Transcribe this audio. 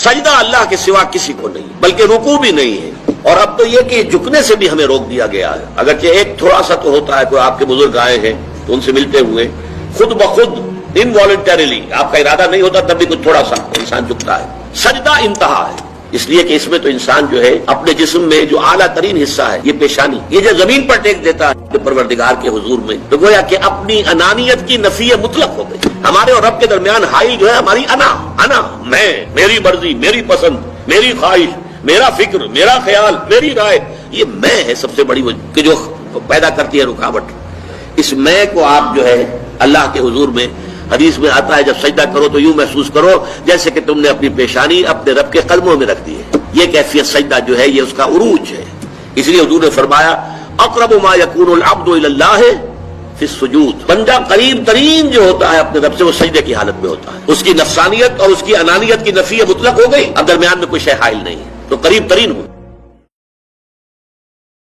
سجدہ اللہ کے سوا کسی کو نہیں، بلکہ رکوع بھی نہیں ہے۔ اور اب تو یہ کہ جھکنے سے بھی ہمیں روک دیا گیا ہے، اگرچہ ایک تھوڑا سا تو ہوتا ہے، کوئی آپ کے بزرگ آئے ہیں تو ان سے ملتے ہوئے خود بخود انوالنٹریلی آپ کا ارادہ نہیں ہوتا تب بھی کچھ تھوڑا سا انسان جھکتا ہے۔ سجدہ انتہا ہے، اس لیے کہ اس میں تو انسان جو ہے اپنے جسم میں جو اعلیٰ ترین حصہ ہے یہ پیشانی، یہ جو زمین پر ٹیک دیتا ہے پروردگار کے حضور میں، تو گویا کہ اپنی انانیت کی نفی مطلق ہو گئی۔ ہمارے اور رب کے درمیان حائل جو ہے ہماری انا، میں، میری مرضی، میری پسند، میری خواہش، میرا فکر، میرا خیال، میری رائے، یہ میں ہے سب سے بڑی کہ جو پیدا کرتی ہے رکاوٹ۔ اس میں کو آپ جو ہے اللہ کے حضور میں حدیث میں آتا ہے جب سجدہ کرو تو یوں محسوس کرو جیسے کہ تم نے اپنی پیشانی اپنے رب کے قدموں میں رکھ دی ہے۔ یہ کیفیت سجدہ جو ہے یہ اس کا عروج ہے۔ اس لیے حضور نے فرمایا اقرب ما یکون العبد الی اللہ فی السجود، بندہ قریب ترین جو ہوتا ہے اپنے رب سے وہ سجدے کی حالت میں ہوتا ہے۔ اس کی نفسانیت اور اس کی انانیت کی نفی مطلق ہو گئی، اب درمیان میں کوئی شے حائل نہیں ہے، تو قریب ترین ہو۔